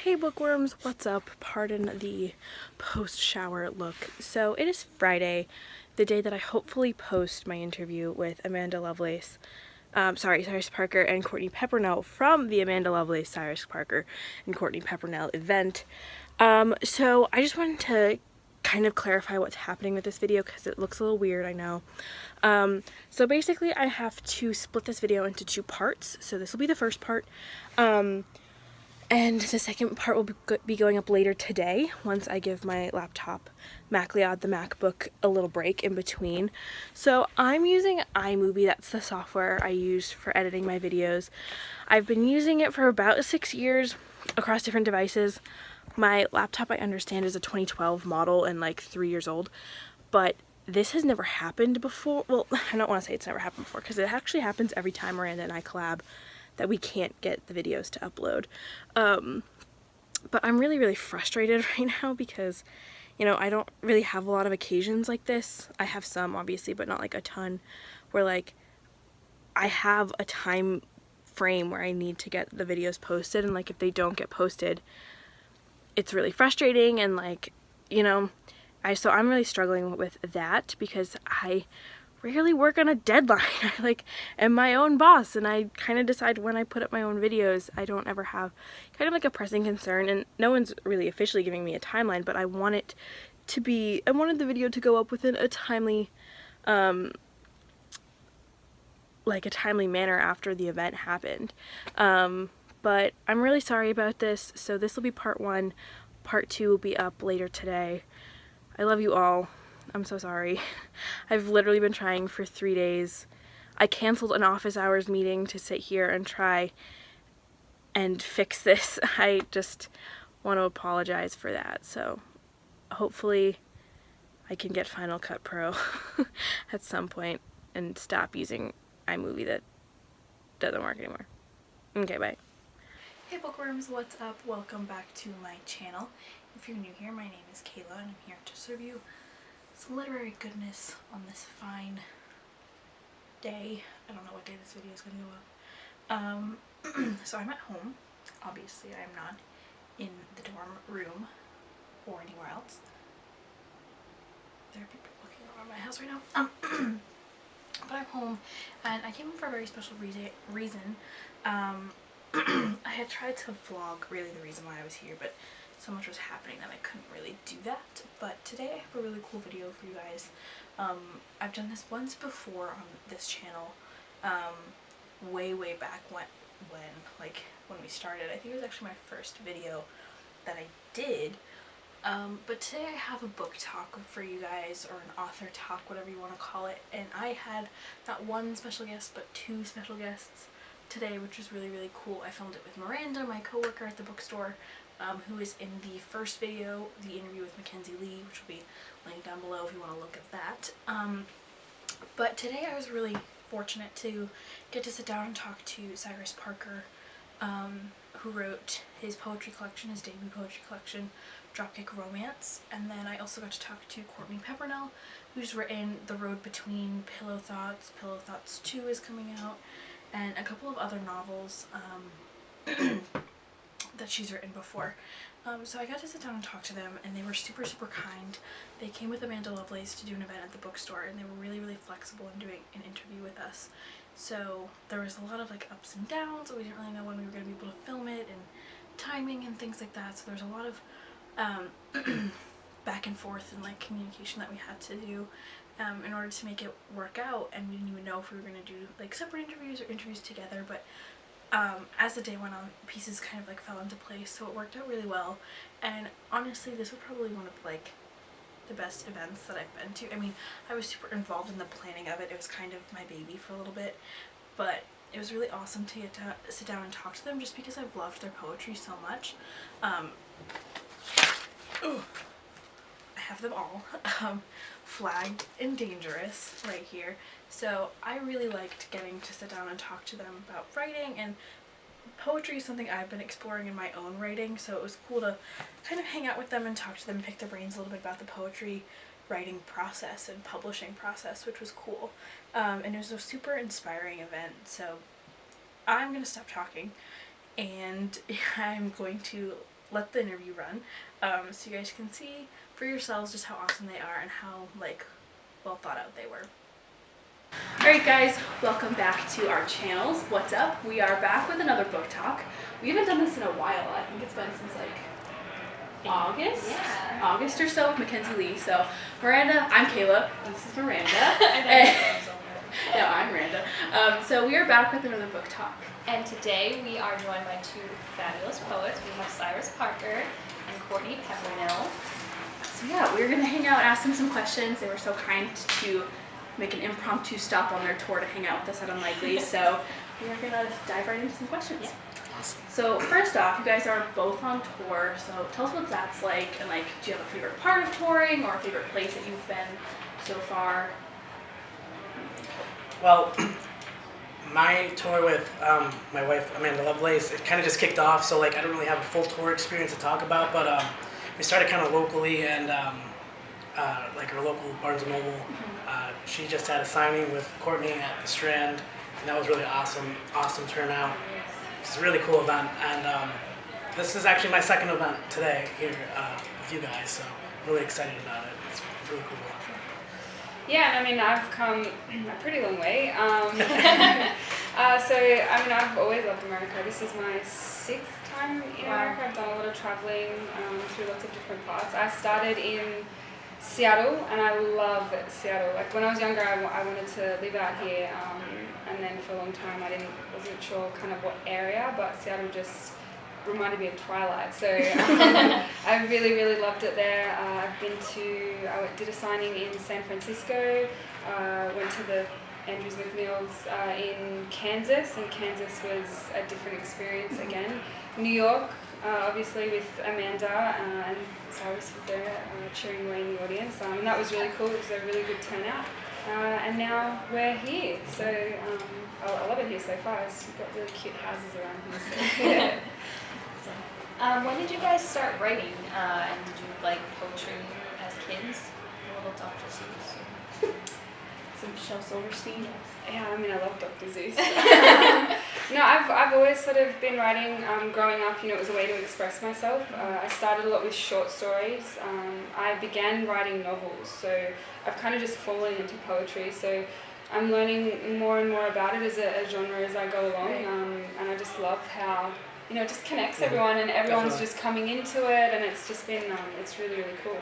Hey bookworms, what's up? Pardon the post-shower look. So it is Friday, the day that I hopefully post my interview with Amanda Lovelace, Cyrus Parker and Courtney Peppernell from the Amanda Lovelace, Cyrus Parker and Courtney Peppernell event. So I just wanted to kind of clarify what's happening with this video because it looks a little weird, I know. So basically I have to split this video into two parts. So this will be the first part. And the second part will be going up later today once I give my laptop, the MacBook, a little break in between. So I'm using iMovie. That's the software I use for editing my videos. I've been using it for about 6 years across different devices. My laptop, I understand, is a 2012 model and like 3 years old, but this has never happened before. Well, I don't want to say it's never happened before because it actually happens every time Miranda and I collab that we can't get the videos to upload. But I'm really frustrated right now because, you know, I don't really have a lot of occasions like this. I have some, obviously, but not like a ton, where like I have a time frame where I need to get the videos posted, and like if they don't get posted, it's really frustrating, and like, you know, so I'm really struggling with that because I rarely work on a deadline. I like am my own boss, and I kind of decide when I put up my own videos. I don't ever have kind of like a pressing concern, and no one's really officially giving me a timeline, but I want it to be, I wanted the video to go up within a timely like a timely manner after the event happened. But I'm really sorry about this. So this will be part 1. Part 2 will be up later today. I love you all. I'm so sorry. I've literally been trying for 3 days. I canceled an office hours meeting to sit here and try and fix this. I just want to apologize for that. So hopefully I can get Final Cut Pro at some point and stop using iMovie that doesn't work anymore. Okay, bye. Hey bookworms, what's up? Welcome back to my channel. If you're new here, my name is Kayla and I'm here to serve you some literary goodness on this fine day. I don't know what day this video is going to go up. So I'm at home. Obviously I'm not in the dorm room or anywhere else. There are people looking around my house right now. But I'm home and I came home for a very special reason. I had tried to vlog really the reason why I was here, but so much was happening that I couldn't really do that. But today I have a really cool video for you guys. I've done this once before on this channel, way back when we started. I think it was actually my first video that I did. But today I have a book talk for you guys, or an author talk, whatever you want to call it, and I had not one special guest but 2 special guests today, which was really cool. I filmed it with Miranda, my coworker at the bookstore, who is in the first video, the interview with Mackenzie Lee, which will be linked down below if you want to look at that. But today I was really fortunate to get to sit down and talk to Cyrus Parker, who wrote his poetry collection, his debut poetry collection, Dropkick Romance. And then I also got to talk to Courtney Peppernell, who's written The Road Between, Pillow Thoughts 2 is coming out, and a couple of other novels that she's written before. So I got to sit down and talk to them, and they were super kind. They came with Amanda Lovelace to do an event at the bookstore, and they were really flexible in doing an interview with us. So there was a lot of like ups and downs, so we didn't really know when we were going to be able to film it, and timing and things like that. So there's a lot of back and forth and like communication that we had to do in order to make it work out, and we didn't even know if we were going to do like separate interviews or interviews together. But as the day went on, pieces kind of like fell into place, so it worked out really well. And honestly, this was probably one of like the best events that I've been to. I mean, I was super involved in the planning of it. It was kind of my baby for a little bit, but it was really awesome to get to sit down and talk to them just because I've loved their poetry so much. I have them all flagged and dangerous right here. So I really liked getting to sit down and talk to them about writing, and poetry is something I've been exploring in my own writing, so it was cool to kind of hang out with them and talk to them and pick their brains a little bit about the poetry writing process and publishing process, which was cool. And it was a super inspiring event. So I'm going to stop talking and I'm going to let the interview run, so you guys can see for yourselves just how awesome they are and how like well thought out they were. Alright guys, welcome back to our channels. What's up? We are back with another book talk. We haven't done this in a while. I think it's been since like August? Yeah. August or so with Mackenzie Lee. So Miranda, I'm Kayla. This is Miranda. No, I'm Miranda. So we are back with another book talk. And today we are joined by two fabulous poets. We have Cyrus Parker and COURTNEY Peppernell. So yeah, we're gonna hang out, ask them some questions. They were so kind to make an impromptu stop on their tour to hang out with us at Unlikely. So we are gonna dive right into some questions. Yeah. Awesome. So first off, you guys are both on tour, so tell us what that's like, and like, do you have a favorite part of touring or a favorite place that you've been so far? Well, my tour with my wife Amanda Lovelace, it kind of just kicked off, so like I don't really have a full tour experience to talk about, but we started kind of locally and like our local Barnes & Noble. She just had a signing with COURTNEY at the Strand, and that was really awesome turnout. It's a really cool event, and this is actually my second event today here with you guys, so I'm really excited about it. It's really cool. Yeah, and I mean, I've come a pretty long way. So, I mean, I've always loved America. This is my 6th time in America. I've done a lot of traveling through lots of different parts. I started in Seattle, and I love Seattle. Like, when I was younger, I wanted to live out here, and then for a long time, wasn't sure kind of what area, but Seattle just reminded me of Twilight, so I really, really loved it there. I did a signing in San Francisco, went to the Andrews McMills in Kansas, and Kansas was a different experience again. New York, obviously with Amanda and Cyrus was there cheering away in the audience, and that was really cool. It was a really good turnout, and now we're here, so I love it here so far. We've got really cute houses around here, so. When did you guys start writing? And did you like poetry as kids? A little Dr. Seuss. Some Michelle Silverstein. Yeah, I mean, I love Dr. Seuss. No, I've always sort of been writing. Growing up, it was a way to express myself. I started a lot with short stories. I began writing novels, so I've kind of just fallen into poetry. So I'm learning more and more about it as a genre as I go along, and I just love how it just connects everyone, and everyone's just coming into it, and it's just been it's really, really cool.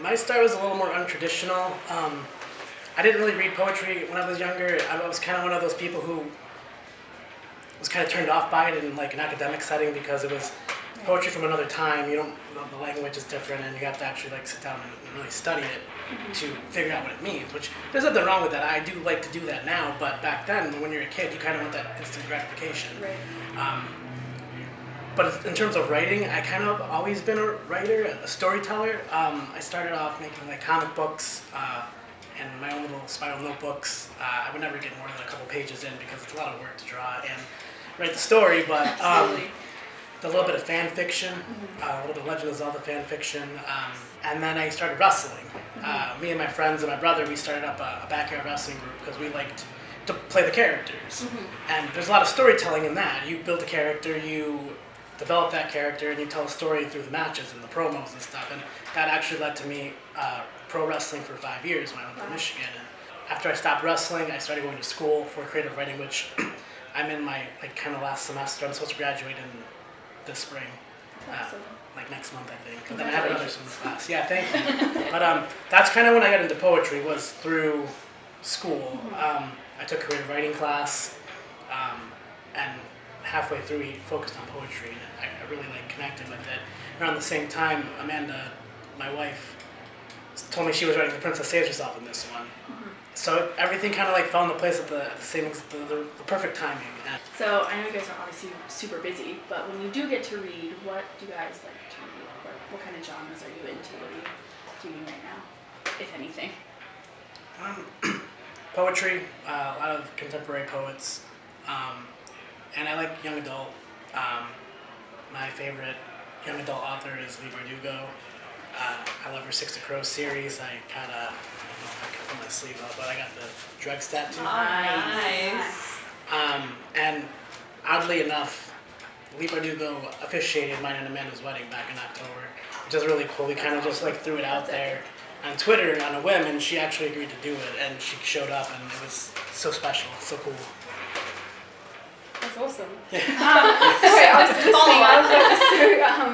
My start was a little more untraditional. I didn't really read poetry when I was younger. I was kind of one of those people who was kind of turned off by it in like an academic setting because it was poetry from another time. The language is different, and you have to actually like sit down and really study it to figure out what it means. Which there's nothing wrong with that. I do like to do that now, but back then, when you're a kid, you kind of want that instant gratification. Right. But in terms of writing, I kind of always been a writer, a storyteller. I started off making like comic books and my own little spiral notebooks. I would never get more than a couple pages in because it's a lot of work to draw and write the story. But a little bit of fan fiction, a little bit of Legend of Zelda fan fiction, and then I started wrestling. Me and my friends and my brother, we started up a backyard wrestling group because we liked to play the characters. And there's a lot of storytelling in that. You build a character, you develop that character, and you tell a story through the matches and the promos and stuff. And that actually led to me pro wrestling for 5 years when I went to Michigan. And after I stopped wrestling, I started going to school for creative writing, which I'm in my kind of last semester. I'm supposed to graduate in this spring, like next month, I think. And then I have another summer class. Yeah, thank you. But that's kind of when I got into poetry, was through school. I took a creative writing class, and halfway through we focused on poetry, and I really connected with it. Around the same time, Amanda, my wife, told me she was writing The Princess Saves Herself in this one. So everything kind of fell into place at the perfect timing. So I know you guys are obviously super busy, but when you do get to read, what do you guys like to read? What kind of genres are you into? What are you doing right now, if anything? Poetry, a lot of contemporary poets, and I like young adult. My favorite young adult author is Lee Bardugo. I love her Six of Crows series. I kind of, I don't know if I can put my sleeve up, but I got the Dregs tattoo. Nice. And oddly enough, Lee Bardugo officiated mine and Amanda's wedding back in October, which is really cool. We kind of just like threw it out there on Twitter on a whim, and she actually agreed to do it, and she showed up, and it was so special, so cool. That's awesome. Yeah. Sorry, I was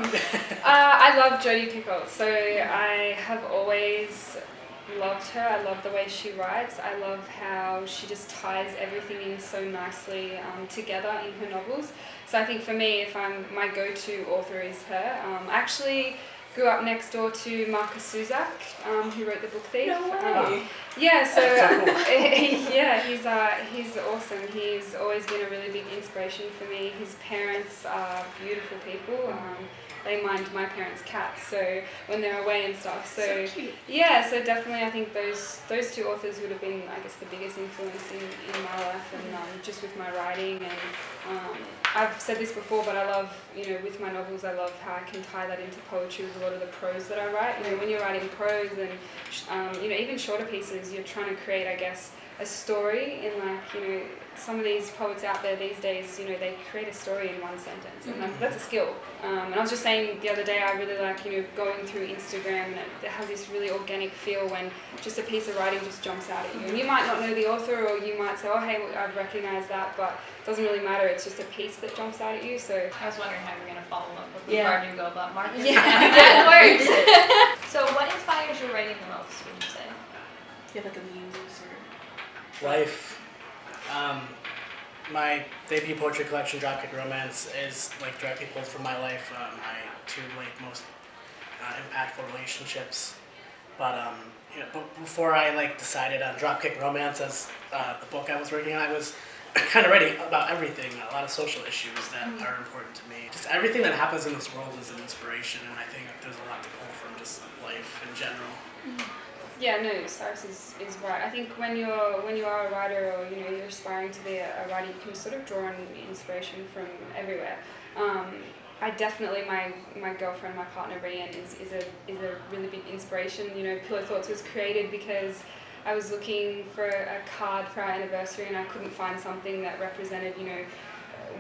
listening. I love Jodie Picoult, so I have always loved her. I love the way she writes. I love how she just ties everything in so nicely together in her novels. So I think for me, my go-to author is her. I actually grew up next door to Marcus Zusak, who wrote The Book Thief. No way. Yeah, so So cool. he's awesome. He's always been a really big inspiration for me. His parents are beautiful people. They mind my parents' cats, so when they're away and stuff. So cute. yeah, so definitely I think those two authors would have been, I guess, the biggest influence in my life, and just with my writing. And I've said this before, but I love, with my novels, I love how I can tie that into poetry with a lot of the prose that I write. When you're writing prose and even shorter pieces, you're trying to create, I guess, a story in some of these poets out there these days, they create a story in one sentence, and that's a skill. And I was just saying the other day, I really like, going through Instagram, and it has this really organic feel when just a piece of writing just jumps out at you. And you might not know the author, or you might say, oh, hey, I've recognized that, but it doesn't really matter, it's just a piece that jumps out at you. So I was wondering how you were going to follow up with Yeah. Bardugo, but Marcus. Yeah. That works. So what inspires your writing the most, would you say? Do you have like a muse or? Life. My debut poetry collection, Dropkick Romance, is like directly pulled from my life. My two most impactful relationships. But before I decided on Dropkick Romance as the book I was working on, I was kind of writing about everything, a lot of social issues that are important to me. Just everything that happens in this world is an inspiration, and I think there's a lot to pull from just life in general. yeah, no, Cyrus is right. I think when you are a writer, or you're aspiring to be a writer, you can sort of draw on inspiration from everywhere. I definitely, my girlfriend, my partner Rian, is a really big inspiration. Pillow Thoughts was created because I was looking for a card for our anniversary, and I couldn't find something that represented,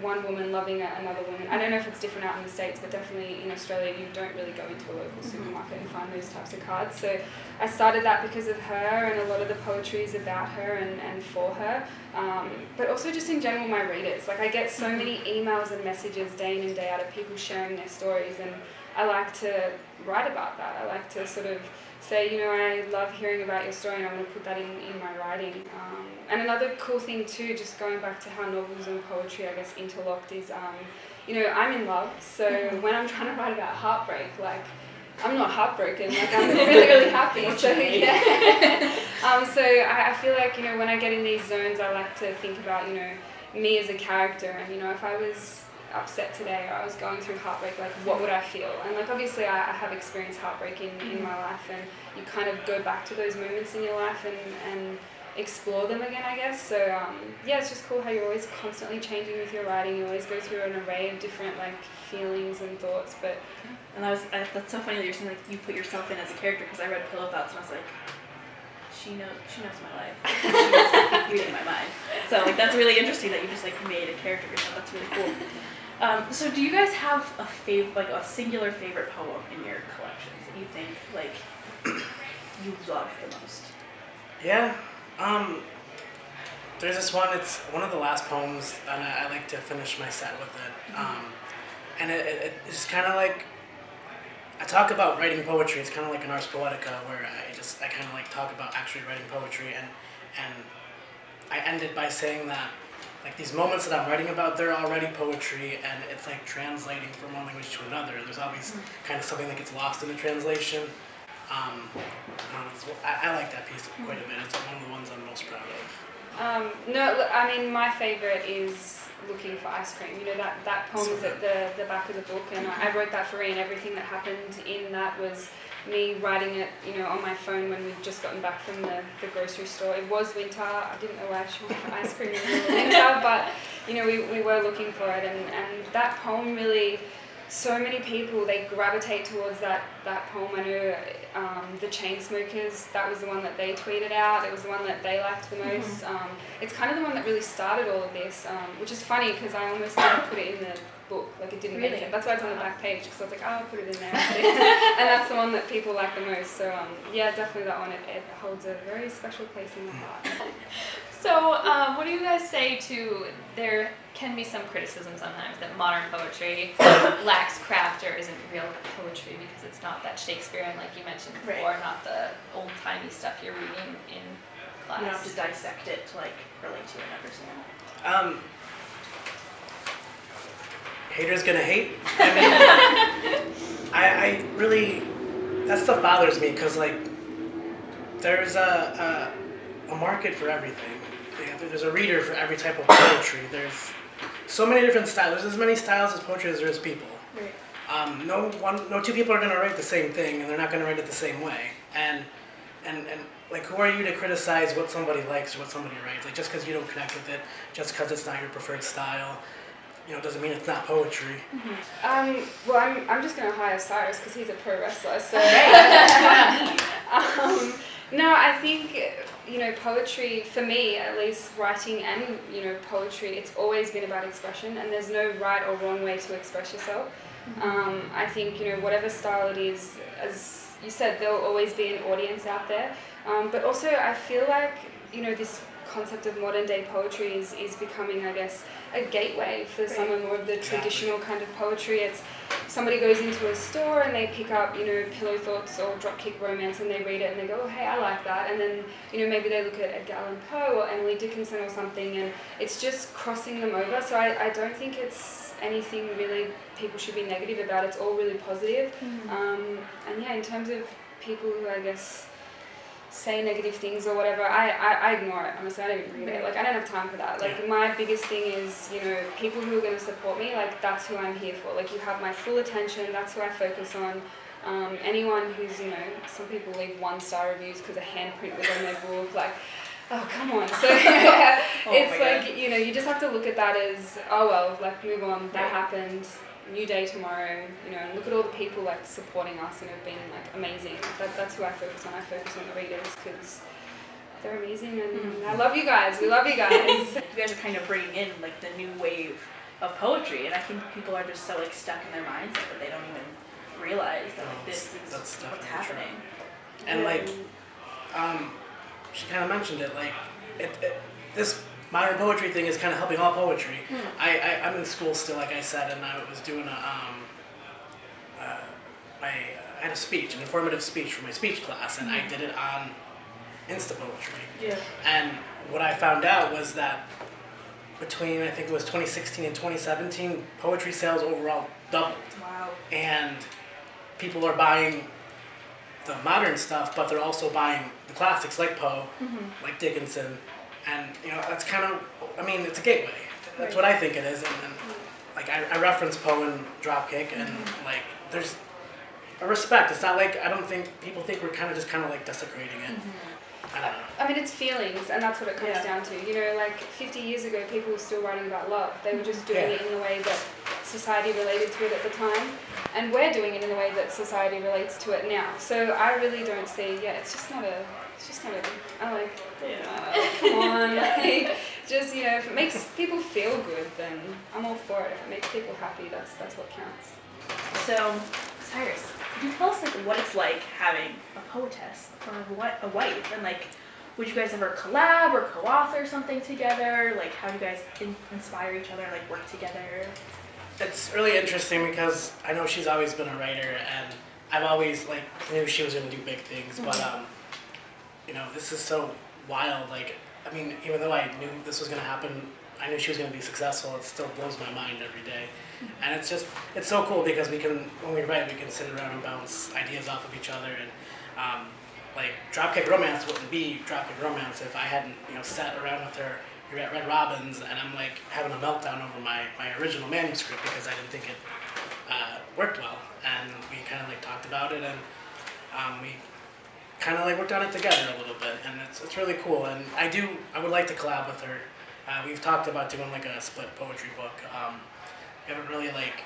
one woman loving another woman. I don't know if it's different out in the States, but definitely in Australia you don't really go into a local supermarket and find those types of cards. So I started that because of her, and a lot of the poetry is about her and for her. But also just in general, my readers. I get so many emails and messages day in and day out of people sharing their stories, and I like to write about that. I like to sort of say, I love hearing about your story, and I want to put that in my writing. And another cool thing too, just going back to how novels and poetry, I guess, interlocked is, I'm in love, so when I'm trying to write about heartbreak, I'm not heartbroken, I'm really, really happy. So yeah. So I feel like, when I get in these zones, I like to think about, me as a character, and if I was upset today, or I was going through heartbreak, what would I feel? And obviously I have experienced heartbreak in my life, and you kind of go back to those moments in your life and explore them again, I guess. So yeah, it's just cool how you're always constantly changing with your writing. You always go through an array of different feelings and thoughts. But And that's so funny that you're saying you put yourself in as a character, because I read Pillow Thoughts and I was like, she knows my life. She's reading my mind. So that's really interesting that you just made a character yourself. That's really cool. So do you guys have a singular favorite poem in your collections that you think you love the most? Yeah. There's this one, it's one of the last poems, and I like to finish my set with it. And it's kind of I talk about writing poetry. It's kind of like an Ars Poetica, where I kind of talk about actually writing poetry, and I ended by saying that these moments that I'm writing about, they're already poetry, and it's translating from one language to another. There's always kind of something that gets lost in the translation. I like that piece quite a bit. It's one of the ones I'm most proud of. No, I mean, my favorite is Looking for Ice Cream. That poem is at the back of the book, and I wrote that for Rian. Everything that happened in that was me writing it, on my phone when we'd just gotten back from the grocery store. It was winter. I didn't know why she wanted ice cream in the middle of winter, but we were looking for it, and that poem really, so many people, they gravitate towards that poem. I know the Chainsmokers, that was the one that they tweeted out. It was the one that they liked the most. It's kind of the one that really started all of this, which is funny because I almost never put it book. Like it didn't Really? make it. That's why it's on the back page, because I was like, oh, I'll put it in there. And that's the one that people like the most. So yeah, definitely that one. It holds a very special place in my heart. So, what do you guys say to, there can be some criticism sometimes that modern poetry lacks craft or isn't real poetry because it's not that Shakespearean, like you mentioned before, not the old-timey stuff you're reading in class. You don't have to dissect it to like relate to it and understand. Haters gonna hate. I mean, I really, that stuff bothers me because like there's a market for everything. There's a reader for every type of poetry. There's so many different styles. There's as many styles as poetry as there is people. Right. No two people are gonna write the same thing, and they're not gonna write it the same way. And like, who are you to criticize what somebody likes or what somebody writes? Like, just because you don't connect with it, just because it's not your preferred style, doesn't mean it's not poetry. Well, I'm just going to hire Cyrus because he's a pro wrestler. So, no, I think, poetry, for me at least, writing and, poetry, it's always been about expression, and there's no right or wrong way to express yourself. I think, whatever style it is, as you said, there'll always be an audience out there. But also, I feel like, this concept of modern day poetry is becoming, I guess, a gateway for some of more of the traditional kind of poetry. It's somebody goes into a store and they pick up, Pillow Thoughts or Dropkick Romance, and they read it and they go, oh, hey, I like that. And then, maybe they look at Edgar Allan Poe or Emily Dickinson or something, and it's just crossing them over. So I don't think it's anything really people should be negative about. It's all really positive. And yeah, in terms of people who, I guess, say negative things or whatever, I ignore it. Honestly, I don't even read it. Like, I don't have time for that. Like, my biggest thing is, people who are going to support me, like, that's who I'm here for. Like, you have my full attention, that's who I focus on. Anyone who's, some people leave 1-star reviews because a handprint was on their book, like, oh, come on. So, it's like, you just have to look at that as, oh, well, like, move on, that happened. New day tomorrow, and look at all the people like supporting us and have been like amazing. That's who I focus on. I focus on the readers because they're amazing, and I love you guys. We love you guys. You guys are kind of bringing in like the new wave of poetry, and I think people are just so like stuck in their mindset that they don't even realize that like this is what's happening. True. And like, she kind of mentioned it. Like, this modern poetry thing is kind of helping all poetry. I'm in school still, like I said, and I was doing I had a speech, an informative speech for my speech class, and I did it on Insta poetry. Yeah. And what I found out was that between, I think it was 2016 and 2017, poetry sales overall doubled. Wow. And people are buying the modern stuff, but they're also buying the classics like Poe, like Dickinson. And, that's kind of, it's a gateway. That's what I think it is. And like, I reference Poe and Dropkick, and, like, there's a respect. It's not like, I don't think, people think we're kind of like desecrating it. I don't know. It's feelings, and that's what it comes down to. Like, 50 years ago, people were still writing about love. They were just doing it in the way that society related to it at the time. And we're doing it in the way that society relates to it now. So I really don't see, it's just not a, come on, like, just, if it makes people feel good, then I'm all for it. If it makes people happy, that's what counts. So, Cyrus, could you tell us like what it's like having a poetess or a wife, and like, would you guys ever collab or co-author something together? Like, how do you guys inspire each other, like work together? It's really interesting because I know she's always been a writer, and I've always like knew she was going to do big things, but this is so wild. Like, even though I knew this was going to happen, I knew she was going to be successful. It still blows my mind every day. And it's so cool because when we write, we can sit around and bounce ideas off of each other. And like, Dropkick Romance wouldn't be Dropkick Romance if I hadn't, sat around with her at Red Robin's, and I'm like having a meltdown over my original manuscript because I didn't think it worked well. And we kind of like talked about it, and we kind of like worked on it together a little bit, and it's really cool. And I would like to collab with her. We've talked about doing like a split poetry book. We haven't really like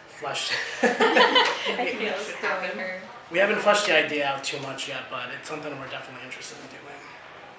fleshed. We haven't fleshed the idea out too much yet, but it's something we're definitely interested in doing.